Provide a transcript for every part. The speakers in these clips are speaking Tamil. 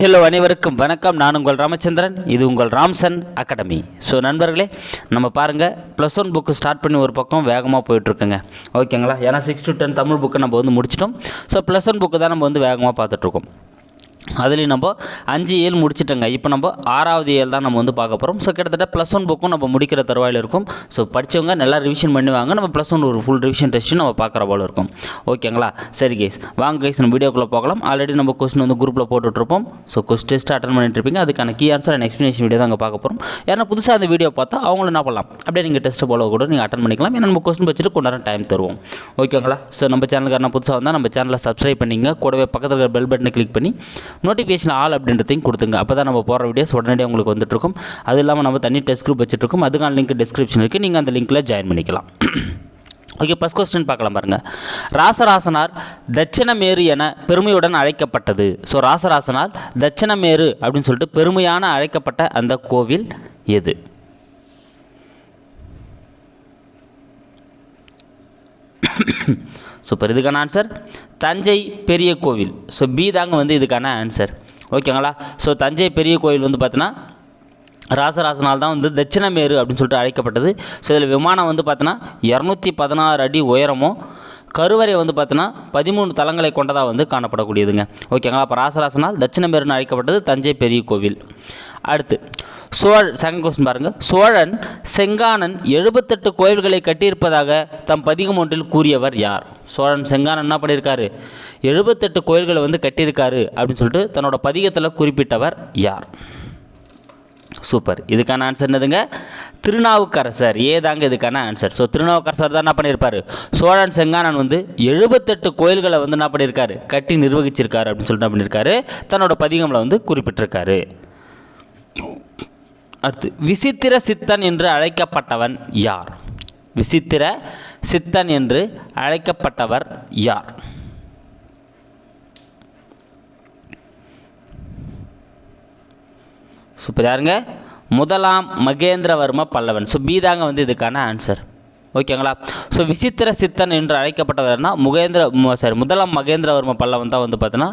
ஹலோ அனைவருக்கும் வணக்கம். நான் உங்கள் ராமச்சந்திரன். இது உங்கள் ராம்சன் அகாடமி. ஸோ நண்பர்களே, நம்ம பாருங்கள், +1 புக்கு ஸ்டார்ட் பண்ணி ஒரு பக்கம் வேகமாக போயிட்டுருக்குங்க. ஓகேங்களா? ஏன்னா 6 to 10 தமிழ் புக்கை நம்ம வந்து முடிச்சிட்டோம். ஸோ +1 புக்கு தான் நம்ம வந்து வேகமாக பார்த்துட்ருக்கோம். அதுலேயும் நம்ம 5 இயல் முடிச்சிட்டோங்க. இப்போ நம்ம 6வது இயல் தான் நம்ம வந்து பார்க்க போகிறோம். ஸோ கிட்டத்தட்ட +1 புக்கும் நம்ம முடிக்கிற தருவாயில் இருக்கும். ஸோ படித்தவங்க நல்லா ரிவிஷன் பண்ணுவாங்க. நம்ம +1 ஒரு ஃபுல் ரிவிஷன் டெஸ்ட்டு நம்ம பார்க்குற போல இருக்கும். ஓகேங்களா? சரி கைஸ், வாங்க கைஸ், நம்ம வீடியோக்குள்ளே போகலாம். ஆல்ரெடி நம்ம கொஸ்டின் வந்து குரூப்பில் போட்டுட்ருப்போம். ஸோ டெஸ்ட்டு அட்டன் பண்ணிட்டுருப்பீங்க. அதுக்கான key answer and explanation video தான் அங்கே பார்க்க போகிறோம். ஏன்னா புதுசாக அந்த வீடியோ பார்த்தா அவங்களும் என்ன பண்ணலாம், அப்படியே நீங்கள் டெஸ்ட்டு போல கூட நீங்கள் அட்டன் பண்ணிக்கலாம். ஏன்னா நம்ம கொஸ்டின் வச்சுட்டு கொண்டாட டைம் தருவோம். ஓகேங்களா? ஸோ நம்ம சேனலுக்கு புதுசாக வந்தால் நம்ம சேனலை சப்ஸ்கிரைப் பண்ணிங்க. கூடவே பக்கத்தில் இருக்கிற பெல் பட்டனை கிளிக் பண்ணி நோட்டிஃபிகேஷன் ஆல் அப்படின்றதையும் கொடுத்துங்க. அப்போ தான் நம்ம போகிற வீடியோஸ் உடனடியாக உங்களுக்கு வந்துட்டுருக்கும். அது இல்லாமல் நம்ம தனி டெஸ்ட் குரூப் வச்சுட்ருக்கோம். அதுக்கான லிங்க் டிஸ்கிரிப்ஷன் இருக்குது. நீங்கள் அந்த லிங்க்கில் ஜாயின் பண்ணிக்கலாம். ஓகே, ஃபஸ்ட் கொஸ்டின் பார்க்கலாம் பாருங்கள். ராசராசனார் தட்சிணமேரு என பெருமையுடன் அழைக்கப்பட்டது. ஸோ ராசராசனார் தட்சிணமேரு அப்படின்னு சொல்லிட்டு பெருமையான அழைக்கப்பட்ட அந்த கோவில் எது? சூப்பர். இதுக்கான ஆன்சர் தஞ்சை பெரிய கோவில். ஸோ பி தாங்க வந்து இதுக்கான ஆன்சர். ஓகேங்களா? ஸோ தஞ்சை பெரிய கோவில் வந்து பார்த்தீங்கன்னா ராசராசனால் தான் வந்து தட்சிணமேரு அப்படின்னு சொல்லிட்டு அழைக்கப்பட்டது. ஸோ இதில் விமானம் வந்து பார்த்தீங்கன்னா 216 அடி உயரமும், கருவறை வந்து பார்த்தீங்கன்னா 13 தலங்களை கொண்டதாக வந்து காணப்படக்கூடியதுங்க. ஓகேங்களா? அப்போ ராசராசனால் தட்சிணமேருன்னு அழைக்கப்பட்டது தஞ்சை பெரிய கோவில். அடுத்து செகண்ட் கொஸ்டின் பாருங்கள். சோழன் செங்கானன் 78 கோயில்களை கட்டியிருப்பதாக தம் பதிகம் ஒன்றில் கூறியவர் யார்? சோழன் செங்கானன் என்ன பண்ணியிருக்காரு? 78 கோயில்களை வந்து கட்டியிருக்காரு அப்படின்னு சொல்லிட்டு தன்னோட பதிகத்தில் குறிப்பிட்டவர் யார்? சூப்பர். இதுக்கான ஆன்சர் என்னதுங்க? திருநாவுக்கரசர். ஏதாங்க இதுக்கான ஆன்சர். ஸோ திருநாவுக்கரசர் தான் என்ன பண்ணியிருப்பார்? சோழன் செங்கானன் வந்து 78 கோயில்களை வந்து என்ன பண்ணியிருக்காரு? கட்டி நிர்வகிச்சிருக்காரு அப்படின்னு சொல்லிட்டு என்ன பண்ணியிருக்காரு? தன்னோட பதிகங்களை வந்து குறிப்பிட்டிருக்காரு. அடுத்து விசித்திர சித்தன் என்று அழைக்கப்பட்டவன் யார்? விசித்திர சித்தன் என்று அழைக்கப்பட்டவர் யார்? சூப்பர். யாருங்க? முதலாம் மகேந்திரவர்ம பல்லவன். ஸோ பி தாங்க வந்து இதுக்கான ஆன்சர். ஓகேங்களா? ஸோ விசித்திர சித்தன் என்று அழைக்கப்பட்டவர்னா முதலாம் மகேந்திரவர்ம பல்லவன் தான் வந்து பார்த்தீங்கன்னா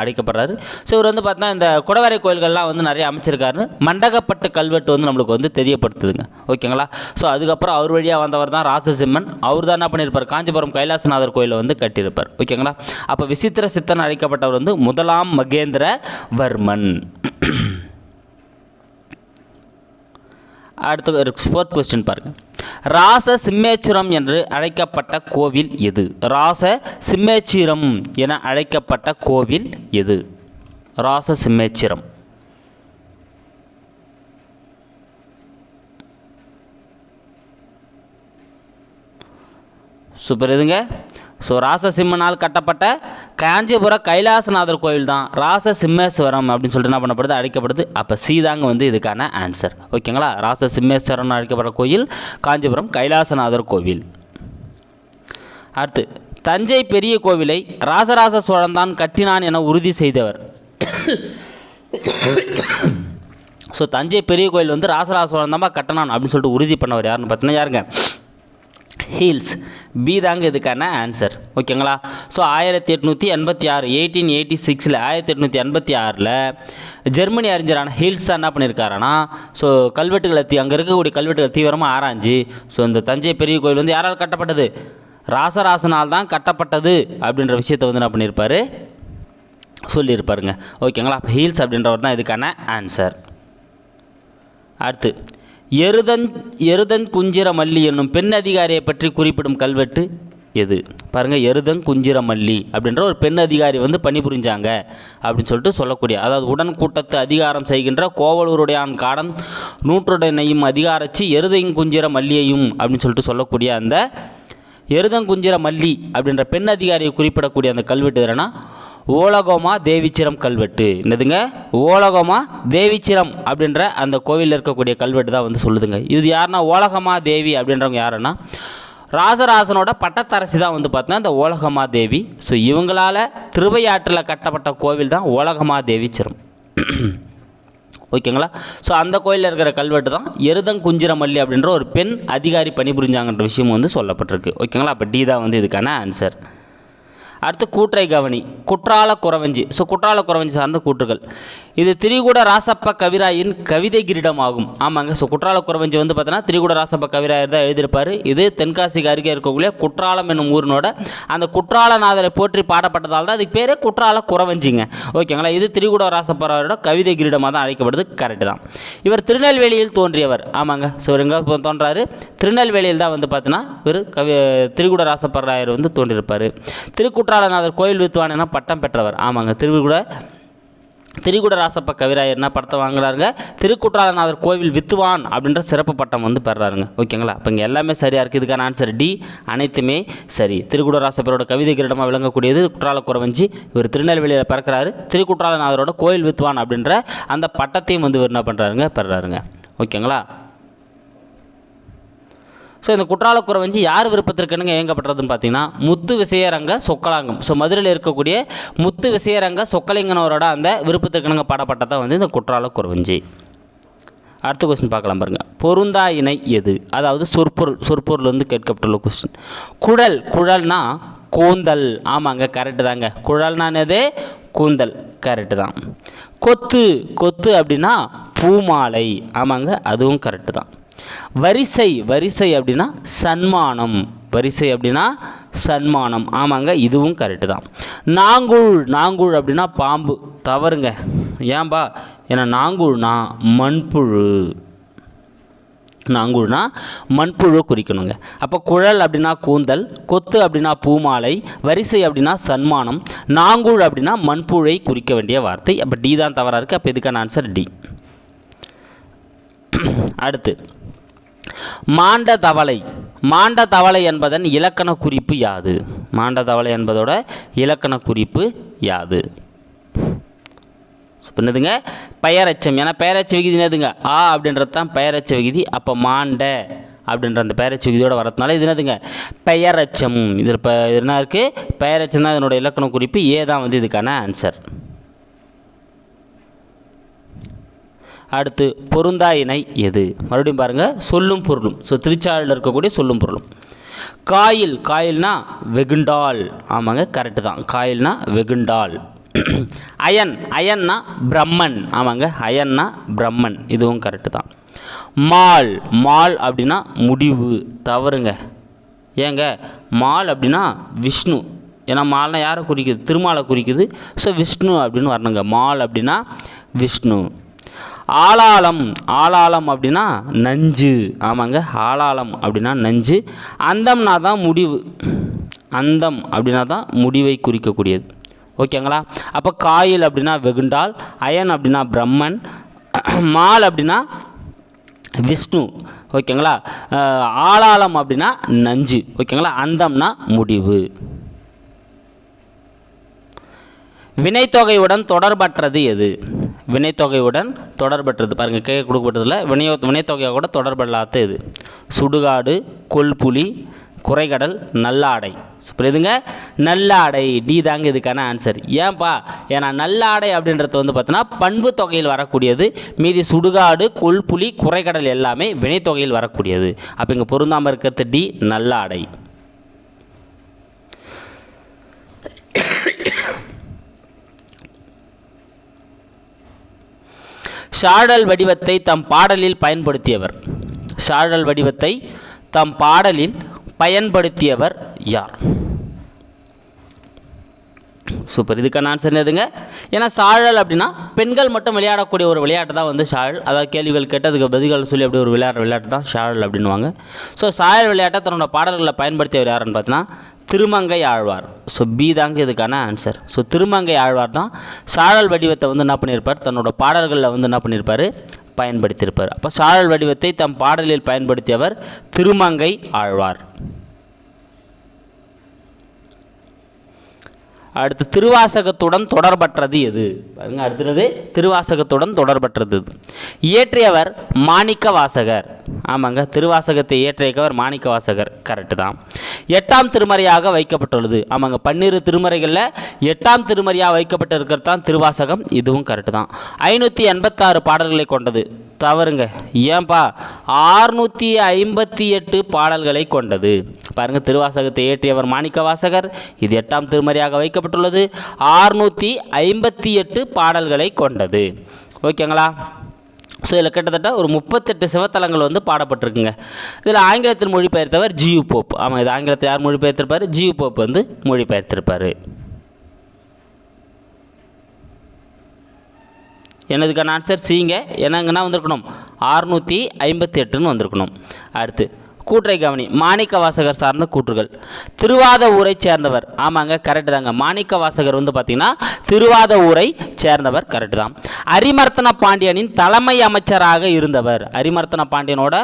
அழைக்கப்படுறாரு. ஸோ இவர் வந்து பார்த்தீங்கன்னா இந்த குடவரை கோயில்கள்லாம் வந்து நிறைய அமைச்சிருக்காருன்னு மண்டகப்பட்டு கல்வெட்டு வந்து நம்மளுக்கு வந்து தெரியப்படுத்துதுங்க. ஓகேங்களா? ஸோ அதுக்கப்புறம் அவர் வழியாக வந்தவர் தான் ராசசிம்மன். அவர் தான் என்ன பண்ணியிருப்பார்? காஞ்சிபுரம் கைலாசநாதர் கோயிலை வந்து கட்டியிருப்பார். ஓகேங்களா? அப்போ விசித்திர சித்தன் அழைக்கப்பட்டவர் வந்து முதலாம் மகேந்திரவர்மன். அடுத்த ஃபோர்த் கொஸ்டின் பாருங்கள். ராச சிம்மேச்சுரம் என்று அழைக்கப்பட்ட கோவில் எது? ராச சிம்மேச்சிரம் என அழைக்கப்பட்ட கோவில் எது? ராச சிம்மேச்சிரம். சூப்பர். இதுங்க. ஸோ ராசசிம்மனால் கட்டப்பட்ட காஞ்சிபுர கைலாசநாதர் கோவில் தான் ராசசிம்மேஸ்வரம் அப்படின்னு சொல்லிட்டு என்ன பண்ணப்படுது? அழைக்கப்படுது. அப்போ சீதாங்க வந்து இதுக்கான ஆன்சர். ஓகேங்களா? ராசசிம்மேஸ்வரம்னு அழைக்கப்பட்ட கோயில் காஞ்சிபுரம் கைலாசநாதர் கோவில். அடுத்து தஞ்சை பெரிய கோவிலை ராசராச சோழன் தான் கட்டினான் என உறுதி செய்தவர். ஸோ தஞ்சை பெரிய கோயில் வந்து ராசராச சோழன் தான் கட்டினான் அப்படின்னு சொல்லிட்டு உறுதி பண்ணவர் யாருன்னு பார்த்தீங்கன்னா யாருங்க? ஹீல்ஸ். பி தாங்க இதுக்கான ஆன்சர். ஓகேங்களா? ஸோ 1886 1886 1886 ஜெர்மனி அறிஞரான ஹீல்ஸ் தான் என்ன பண்ணியிருக்காருன்னா, ஸோ கல்வெட்டுகளை அங்கே இருக்கக்கூடிய கல்வெட்டுகள் தீவிரமாக ஆராய்ஞ்சு, ஸோ இந்த தஞ்சை பெரிய கோயில் வந்து யாரால் கட்டப்பட்டது? ராசராசனால் தான் கட்டப்பட்டது அப்படின்ற விஷயத்தை வந்து என்ன பண்ணியிருப்பார்? சொல்லியிருப்பாருங்க. ஓகேங்களா? ஹீல்ஸ் அப்படின்றவர் தான் இதுக்கான ஆன்சர். அடுத்து எருதங்குஞ்சிரமல்லி என்னும் பெண் அதிகாரியை பற்றி குறிப்பிடும் கல்வெட்டு எது? பாருங்கள், எருதங்குஞ்சிரமல்லி அப்படின்ற ஒரு பெண் அதிகாரி வந்து பணிபுரிஞ்சாங்க அப்படின்னு சொல்லிட்டு சொல்லக்கூடிய, அதாவது உடன் கூட்டத்து அதிகாரம் செய்கின்ற கோவலூருடையான் காடன் நூற்றுடனையும் அதிகாரச்சி எருதங்குஞ்சிர மல்லியையும் அப்படின்னு சொல்லிட்டு சொல்லக்கூடிய அந்த எருதங்குஞ்சிரமல்லி அப்படின்ற பெண் அதிகாரியை குறிப்பிடக்கூடிய அந்த கல்வெட்டு எதுனா ஓலகோமா தேவிச்சிரம் கல்வெட்டு. என்னதுங்க? ஓலகோமா தேவிச்சிரம் அப்படின்ற அந்த கோவிலில் இருக்கக்கூடிய கல்வெட்டு தான் வந்து சொல்லுதுங்க. இது யாருன்னா ஓலகமா தேவி அப்படின்றவங்க யாருன்னா ராசராசனோட பட்டத்தரசி தான் வந்து பார்த்தீங்கன்னா இந்த ஓலகமா தேவி. ஸோ இவங்களால் திருவையாற்றில் கட்டப்பட்ட கோவில் தான் ஓலகமா தேவிச்சிரம். ஓகேங்களா? ஸோ அந்த கோயிலில் இருக்கிற கல்வெட்டு தான் எருதங்குஞ்சிரமல்லி அப்படின்ற ஒரு பெண் அதிகாரி பணிபுரிஞ்சாங்கன்ற விஷயம் வந்து சொல்லப்பட்டிருக்கு. ஓகேங்களா? அப்போ டி தான் வந்து இதுக்கான ஆன்சர். அடுத்து கூற்றை கவனி. குற்றால குறவஞ்சி. ஸோ குற்றால குறவஞ்சி சார்ந்த கூற்றுகள். இது திரிகூட ராசப்ப கவிராயின் கவிதை கிரீடம் ஆகும். ஆமாங்க. ஸோ குற்றால குறவஞ்சி வந்து பார்த்தீங்கன்னா திரிகூட ராசப்ப கவிராயர் தான் எழுதியிருப்பார். இது தென்காசிக்கு அருகே இருக்கக்கூடிய குற்றாலம் என்னும் ஊரினோட அந்த குற்றாலநாதரை போற்றி பாடப்பட்டதால் தான் அதுக்கு பேர் குற்றால குறவஞ்சிங்க. ஓகேங்களா. இது திரிகூட ராசப்பரோட கவிதை கிரீடமாக தான் அழைக்கப்படுது. கரெக்டு தான். இவர் திருநெல்வேலியில் தோன்றியவர். ஆமாங்க. ஸோ இவர் எங்கே தோன்றாரு? திருநெல்வேலியில் தான் வந்து பார்த்தீங்கன்னா இவர் திரிகூட ராசப்பராயர் வந்து தோன்றியிருப்பார். திருக்குற்றாலநாதர் கோயில் வித்துவான் என பட்டம் பெற்றவர். ஆமாங்க. திரிகூட ராசப்ப கவிராயர்னா படத்தை வாங்குறாருங்க. திருக்குற்றாலநாதர் கோவில் வித்துவான் அப்படின்ற சிறப்பு பட்டம் வந்து பெறாருங்க. ஓகேங்களா. அப்போ இங்கே எல்லாமே சரியாக இருக்குது. இதுக்கான ஆன்சர் டி, அனைத்துமே சரி. திரிகூட ராசப்பரோட கவிதை கிரீடமாக விளங்கக்கூடியது குற்றால குறவஞ்சி. இவர் திருநெல்வேலியில் பிறக்கிறாரு. திருக்குற்றாலநாதரோட கோயில் வித்துவான் அப்படின்ற அந்த பட்டத்தையும் வந்து இவர் என்ன பண்ணுறாருங்க, பெறாருங்க. ஓகேங்களா. ஸோ இந்த குற்றால குறவஞ்சி யார் விருப்பத்திற்குன்னு இயங்கப்பட்டதுன்னு பார்த்தீங்கன்னா முத்து விசயரங்க சொக்கலாங்கம். ஸோ மதுரையில் இருக்கக்கூடிய முத்து விசயரங்க சொக்கலிங்கனவரோட அந்த விருப்பத்திற்குனுங்க பாடப்பட்டதான் வந்து இந்த குற்றால குறவஞ்சி. அடுத்த கொஸ்டின் பார்க்கலாம் பாருங்கள். பொருந்தா இணை எது? அதாவது சொற்பொருள் வந்து கேட்கப்பட்டுள்ள கொஸ்டின். குழல்னா கூந்தல். ஆமாங்க. கரெக்டு தாங்க. குழல்னானது கூந்தல். கரெக்டு தான். கொத்து அப்படின்னா பூமாலை. ஆமாங்க. அதுவும் கரெக்டு தான். வரிசை அப்படின்னா சன்மானம். ஆமாங்க. இதுவும் கரெக்டு தான். நாங்குள் அப்படின்னா பாம்பு. தவறுங்க. ஏன்பா? ஏன்னா நாங்குள்னா மண்புழு குறிக்கணுங்க. அப்போ குழல் அப்படின்னா கூந்தல், கொத்து அப்படின்னா பூமாலை, வரிசை அப்படின்னா சன்மானம், நாங்குள் அப்படின்னா மண்புழை குறிக்க வேண்டிய வார்த்தை. அப்போ டி தான் தவறாக இருக்குது. அப்போ இதுக்கான ஆன்சர் டி. அடுத்து மாண்டதவளை என்பதன் இலக்கண குறிப்பு யாது? மாண்டதவளை என்பதோட இலக்கண குறிப்பு யாது? என்னதுங்க? பெயரச்சம். ஏன்னா பெயரச்ச விகுதி என்னதுங்க? ஆ அப்படின்றது தான் பெயரச்ச விகுதி. அப்போ மாண்ட அப்படின்ற அந்த பெயரச்ச விகுதியோடு வரதுனால இது என்னதுங்க? பெயரச்சம். இதில் இப்போ என்ன இருக்குது? பெயரச்சம் தான் இதனோட இலக்கண குறிப்பு. ஏ தான் வந்து இதுக்கான ஆன்சர். அடுத்து பொருந்தா இணை எது? மறுபடியும் பாருங்கள். சொல்லும் பொருளும். ஸோ திருச்சாழியில் இருக்கக்கூடிய சொல்லும் பொருளும். காயில்னா வெகுண்டால். ஆமாங்க. கரெக்டு தான். காயில்னா வெகுண்டால். அயன்னா பிரம்மன். ஆமாங்க. அயன்னா பிரம்மன். இதுவும் கரெக்டு தான். மால் அப்படின்னா முடிவு. தவறுங்க. ஏங்க? மால் அப்படின்னா விஷ்ணு. ஏன்னா மால்னா யாரை குறிக்குது? திருமாலை குறிக்குது. ஸோ விஷ்ணு அப்படின்னு வரணுங்க. மால் அப்படின்னா விஷ்ணு. ஆளாளம் அப்படின்னா நஞ்சு. ஆமாங்க. ஆளாளம் அப்படின்னா நஞ்சு. அந்தம்னா தான் முடிவு. அந்தம் அப்படின்னா தான் முடிவை குறிக்கக்கூடியது. ஓகேங்களா. அப்போ காயில் அப்படின்னா வெகுண்டால், அயன் அப்படின்னா பிரம்மன், மால் அப்படின்னா விஷ்ணு. ஓகேங்களா. ஆளாளம் அப்படின்னா நஞ்சு. ஓகேங்களா. அந்தம்னா முடிவு. வினைத்தொகையுடன் தொடர்பற்றது எது? வினைத்தொகையுடன் தொடர்பற்றது பாருங்கள். கே கொடுக்கப்பட்டதில் வினைத்தொகையாக கூட தொடர்பல்லாத எது? சுடுகாடு, கொல்புலி, குறைகடல், நல்லாடை. புரியுதுங்க? நல்லாடை. டி தாங்க இதுக்கான ஆன்சர். ஏன்பா? ஏன்னா நல்லாடை அப்படின்றது வந்து பார்த்தோன்னா பண்பு தொகையில் வரக்கூடியது. மீதி சுடுகாடு, கொல்புலி, குறைகடல் எல்லாமே வினைத்தொகையில் வரக்கூடியது. அப்போ இங்கே பொருந்தாமல் இருக்கிறது டி, நல்லாடை. சாழல் வடிவத்தை தம் பாடலில் பயன்படுத்தியவர் யார்? சூப்பர். இதுக்கான ஆன்சர் எதுங்க? ஏன்னா சாழல் அப்படின்னா பெண்கள் மட்டும் விளையாடக்கூடிய ஒரு விளையாட்டு தான் வந்து சாழல். அதாவது கேள்விகள் கேட்டதுக்கு பதில்கள் சொல்லி அப்படி ஒரு விளையாட்டு தான் சாழல் அப்படின்வாங்க. ஸோ சாழல் விளையாட்டை தன்னோட பாடல்களை பயன்படுத்தியவர் யாருன்னு பார்த்தீங்கன்னா திருமங்கை ஆழ்வார். ஸோ பி தாங்க இதுக்கான ஆன்சர். ஸோ திருமங்கை ஆழ்வார் தான் சாழல் வடிவத்தை வந்து என்ன பண்ணியிருப்பார்? தன்னோட பாடல்களில் வந்து என்ன பண்ணியிருப்பார்? பயன்படுத்தியிருப்பார். அப்போ சாழல் வடிவத்தை தம் பாடலில் பயன்படுத்தியவர் திருமங்கை ஆழ்வார். அடுத்து திருவாசகத்துடன் தொடர்பற்றது எது? பாருங்க. அடுத்தது திருவாசகத்துடன் தொடர்பற்றது. இயற்றியவர் மாணிக்க வாசகர். ஆமாங்க. திருவாசகத்தை இயற்றியவர் மாணிக்க வாசகர். கரெக்டு தான். 8ஆம் திருமறையாக வைக்கப்பட்டுள்ளது. ஆமாங்க. 12 திருமறைகளில் 8ஆம் திருமறையாக வைக்கப்பட்டிருக்கிறது தான் திருவாசகம். இதுவும் கரெக்டு தான். 586 பாடல்களை கொண்டது. தவறுங்க. ஏன்பா 658 பாடல்களை கொண்டது. பாருங்கள், திருவாசகத்தை இயற்றியவர் மாணிக்கவாசகர். இது 8ஆம் திருமறையாக வைக்கப்பட்டுள்ளது. 658 பாடல்களை கொண்டது. ஓகேங்களா? ஸோ இதில் கிட்டத்தட்ட ஒரு 38 சிவத்தலங்கள் வந்து பாடப்பட்டிருக்குங்க. இதில் ஆங்கிலத்தில் மொழிபெயர்த்தவர் ஜியு போப். ஆமாம், இது ஆங்கிலத்தில் யார் மொழிபெயர்த்திருப்பார்? ஜியு போப் வந்து மொழிபெயர்த்திருப்பார். என்னதுக்கான ஆன்சர் சிங்க. என்னங்கன்னா வந்திருக்கணும் 658ன்னு வந்திருக்கணும். அடுத்து கூற்றை கவனி. மாணிக்க வாசகர் சார்ந்த கூற்றுகள். திருவாத ஊரை சேர்ந்தவர். ஆமாங்க, கரெக்டு தாங்க. மாணிக்க வாசகர் வந்து பார்த்திங்கன்னா திருவாத ஊரை சேர்ந்தவர். கரெக்டு தான். அரிமர்த்தன பாண்டியனின் தலைமை அமைச்சராக இருந்தவர். அரிமர்த்தன பாண்டியனோட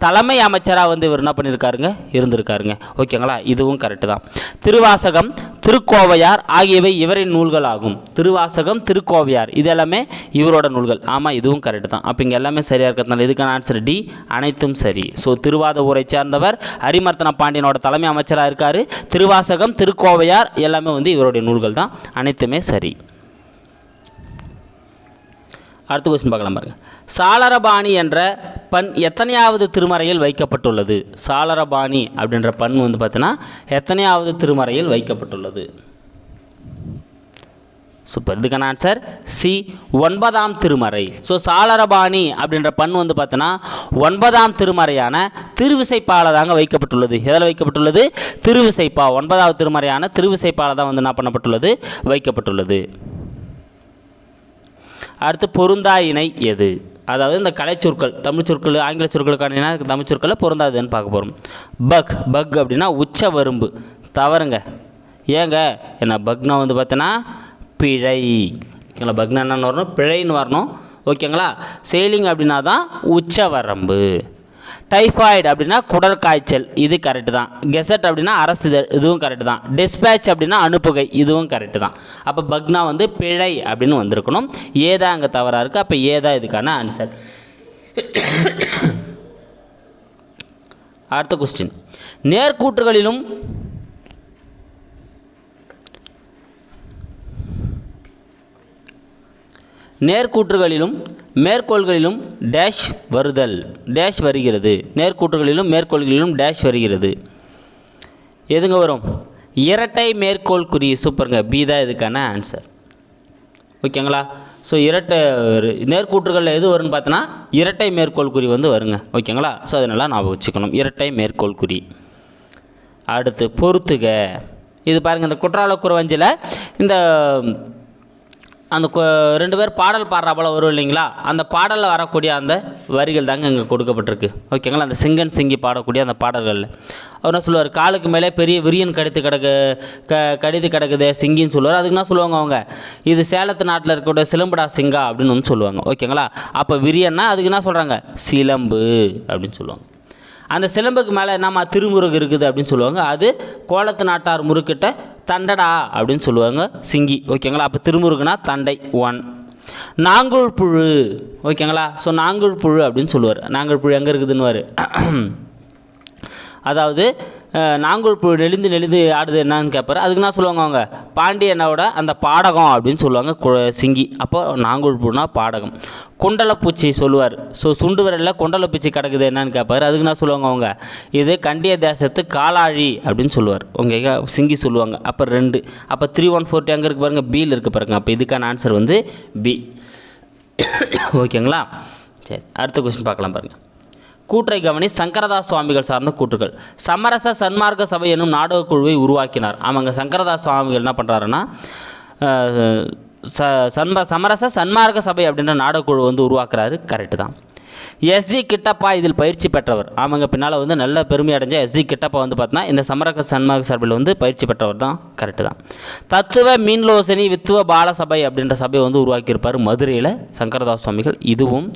தலைமை அமைச்சராக வந்து இவர் என்ன பண்ணியிருக்காருங்க? இருந்திருக்காருங்க. ஓகேங்களா? இதுவும் கரெக்டு தான். திருவாசகம், திருக்கோவையார் ஆகியவை இவரின் நூல்கள் ஆகும். திருவாசகம், திருக்கோவையார் இது எல்லாமே இவரோட நூல்கள். ஆமாம், இதுவும் கரெக்டு தான். அப்போ இங்கே எல்லாமே சரியாக இருக்கிறதுனால இதுக்கான ஆன்சர் டி, அனைத்தும் சரி. ஸோ திருவாத ஊரை சேர்ந்தவர், அரிமர்த்தன பாண்டியனோட தலைமை அமைச்சராக இருக்கார். திருவாசகம், திருக்கோவையார் எல்லாமே வந்து இவருடைய நூல்கள் தான். அனைத்துமே சரி. அடுத்த கொஸ்டின் பார்க்கலாம் பாருங்க. சாளரபாணி என்ற பண் எத்தனையாவது திருமறையில் வைக்கப்பட்டுள்ளது? சாளரபாணி அப்படின்ற பண் வந்து பார்த்தீங்கன்னா எத்தனையாவது திருமறையில் வைக்கப்பட்டுள்ளது? சூப்பர். இதுக்கான ஆன்சர் சி, 9ஆம் திருமறை. ஸோ சாளரபாணி அப்படின்ற பண் வந்து பார்த்தோன்னா 9ஆம் திருமறையான திருவிசைப்பால தாங்க வைக்கப்பட்டுள்ளது. எதில் வைக்கப்பட்டுள்ளது? திருவிசைப்பா. 9வது திருமறையான திருவிசைப்பால தான் வந்து என்ன பண்ணப்பட்டுள்ளது? வைக்கப்பட்டுள்ளது. அடுத்து பொருந்தா இணை எது? அதாவது இந்த கலைச்சொற்கள், தமிழ் சொற்கள், ஆங்கில சொற்களுக்கான தமிழ் சொற்களை பொருந்தாதுன்னு பார்க்க போகிறோம். பக். பக் அப்படின்னா உச்ச வரும்பு. தவறுங்க. ஏங்க? என்ன பக்னா வந்து பார்த்தோன்னா பிழை. ஓகேங்களா? பக்னா என்னென்னு வரணும்? பிழைன்னு வரணும். ஓகேங்களா? சேலிங் அப்படின்னா தான் உச்ச வரம்பு. டைஃபாய்டு அப்படின்னா குடற்காய்ச்சல், இது கரெக்டு தான். கெசட் அப்படின்னா அரசிதழ், இதுவும் கரெக்டு தான். டிஸ்பேட்ச் அப்படின்னா அனுப்புகை, இதுவும் கரெக்டு தான். அப்போ பக்னா வந்து பிழை அப்படின்னு வந்திருக்கணும். ஏதா அங்கே தவறாக இருக்குது. அப்போ ஏதா இதுக்கான ஆன்சர். அடுத்த கொஸ்டின். நேர்கூற்றுகளிலும் மேற்கோள்களிலும் டேஷ் வருதல். டேஷ் வருகிறது. நேர்கூற்றுகளிலும் மேற்கோள்களிலும் டேஷ் வருகிறது. எதுங்க வரும்? இரட்டை மேற்கோள் குறி. சூப்பருங்க. பி தான் இதுக்கான ஆன்சர். ஓகேங்களா? ஸோ இரட்டை நேர்கூற்றுகளில் எது வரும்னு பார்த்தோன்னா இரட்டை மேற்கோள் குறி வந்து வருங்க. ஓகேங்களா? ஸோ அதனால் ஞாபகம் வச்சுக்கணும், இரட்டை மேற்கோள் குறி. அடுத்து பொறுத்துக. இது பாருங்கள், இந்த குற்றால குறவஞ்சில் இந்த அந்த 2 பேர் பாடல் பாடுறா போல் வரும் இல்லைங்களா? அந்த பாடலில் வரக்கூடிய அந்த வரிகள் தாங்க இங்கே கொடுக்கப்பட்டிருக்கு. ஓகேங்களா? அந்த சிங்கன் சிங்கி பாடக்கூடிய அந்த பாடல்களில் அவர் என்ன சொல்லுவார்? காலுக்கு மேலே பெரிய விரியன் கடித்து கிடக்குது சிங்கின்னு சொல்லுவார். அதுக்கு என்ன சொல்லுவாங்க அவங்க? இது சேலத்து நாட்டில் இருக்கக்கூடிய சிலம்புடா சிங்கா அப்படின்னு வந்து சொல்லுவாங்க. ஓகேங்களா? அப்போ விரியன்னா அதுக்கு என்ன சொல்கிறாங்க? சிலம்பு அப்படின்னு சொல்லுவாங்க. அந்த சிலம்புக்கு மேலே என்னம்மா திருமுருகு இருக்குது அப்படின்னு சொல்லுவாங்க. அது கோலத்து நாட்டார் முறுக்கிட்ட தண்டடா அப்படின்னு சொல்லுவாங்க சிங்கி. ஓகேங்களா? அப்போ திருமுருகுனா தண்டை 1. நாங்குள் புழு. ஓகேங்களா? ஸோ நாங்குள் புழு அப்படின்னு சொல்லுவார். நாங்குள் புழு எங்கே இருக்குதுன்னுவார். அதாவது நாங்குள் புழு நெளிந்து ஆடுது என்னன்னு கேட்பார். அதுக்கு என்ன சொல்லுவாங்க அவங்க? பாண்டியனோட அந்த பாடகம் அப்படின்னு சொல்லுவாங்க சிங்கி. அப்போ நாங்குள் புழுனா பாடகம். குண்டலப்பூச்சி சொல்லுவார். ஸோ சுண்டு விரலில் குண்டலப்பூச்சி கிடக்குது என்னன்னு கேட்பார். அதுக்கு என்ன சொல்லுவாங்க அவங்க? இது கண்டிய தேசத்து காலாழி அப்படின்னு சொல்லுவார். உங்க சிங்கி சொல்லுவாங்க. அப்போ 2. அப்போ 3 1 4 எங்கே இருக்குது பாருங்கள்? பியில் இருக்குது பாருங்கள். அப்போ இதுக்கான ஆன்சர் வந்து பி. ஓகேங்களா? சரி, அடுத்த கொஸ்டின் பார்க்கலாம் பாருங்கள். கூற்றை கவனி. சங்கரதாஸ் சுவாமிகள் சார்ந்த கூற்றுகள். சமரச சன்மார்க்க சபை என்னும் நாடக குழுவை உருவாக்கினார். ஆமாங்க, சங்கரதாஸ் சுவாமிகள் என்ன பண்ணுறாருன்னா சமரச சன்மார்க்க சபை அப்படின்ற நாடகக்குழு வந்து உருவாக்குறாரு. கரெக்டு தான். எஸ்ஜி கிட்டப்பா இதில் பயிற்சி பெற்றவர். ஆமாங்க, பின்னால் வந்து நல்ல பெருமை அடைஞ்ச எஸ்ஜி கிட்டப்பா வந்து பார்த்தீங்கன்னா இந்த சமரச சன்மார்க்க சபையில் வந்து பயிற்சி பெற்றவர் தான். கரெக்டு தான். தத்துவ மீன்லோசனி வித்துவ பால சபை அப்படின்ற சபையை வந்து உருவாக்கியிருப்பார் மதுரையில் சங்கரதாஸ் சுவாமிகள். இதுவும்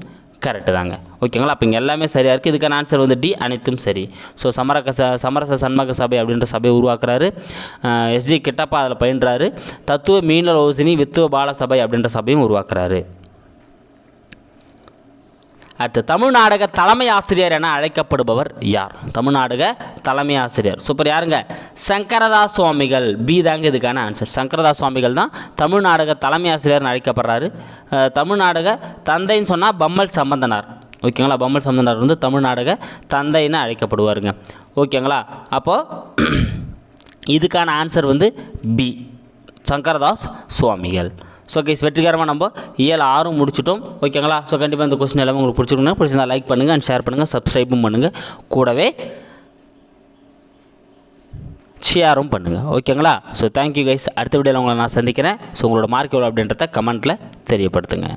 கரெக்டு தாங்க. ஓகேங்களா? அப்போ இங்கே எல்லாமே சரியாக இருக்குது. இதுக்கான ஆன்சர் வந்து டி, அனைத்தும் சரி. ஸோ சமரச சன்மார்க்க சபை அப்படின்ற சபையை உருவாக்குறாரு எஸ்ஜி கிட்டப்பா. அதில் பயின்றாரு. தத்துவ மீனலோசினி வித்துவ பால சபை அப்படின்ற சபையும் உருவாக்குறாரு. அடுத்து தமிழ்நாடக தலைமை ஆசிரியர் என அழைக்கப்படுபவர் யார்? தமிழ்நாடக தலைமை ஆசிரியர். சூப்பர். யாருங்க? சங்கரதாஸ் சுவாமிகள். பி தாங்க இதுக்கான ஆன்சர். சங்கரதாஸ் சுவாமிகள் தான் தமிழ்நாடக தலைமை ஆசிரியர்னு அழைக்கப்படுறாரு. தமிழ்நாடக தந்தைன்னு சொன்னால் பம்மல் சம்பந்தனார். ஓகேங்களா. பம்மல் சம்பந்தனார் வந்து தமிழ் நாடக தந்தைன்னு அழைக்கப்படுவாருங்க. ஓகேங்களா. அப்போது இதுக்கான ஆன்சர் வந்து பி, சங்கரதாஸ் சுவாமிகள். ஸோ கைஸ், வெற்றிகரமாக நம்ம இயல் 6 முடிச்சிட்டோம். ஓகேங்களா. ஸோ கண்டிப்பாக இந்த கொஸ்டின் எல்லாமே உங்களுக்கு பிடிச்சிருந்தா லைக் பண்ணுங்கள் அண்ட் ஷேர் பண்ணுங்கள், சப்ஸ்கிரைபும் பண்ணுங்கள், கூடவே ஷேரும் பண்ணுங்கள். ஓகேங்களா. So thank you guys. அடுத்த வீடியோவில் உங்களை நான் சந்திக்கிறேன். ஸோ உங்களோட மார்க் எவ்வளோ அப்படின்றத கமெண்ட்டில் தெரியப்படுத்துங்க.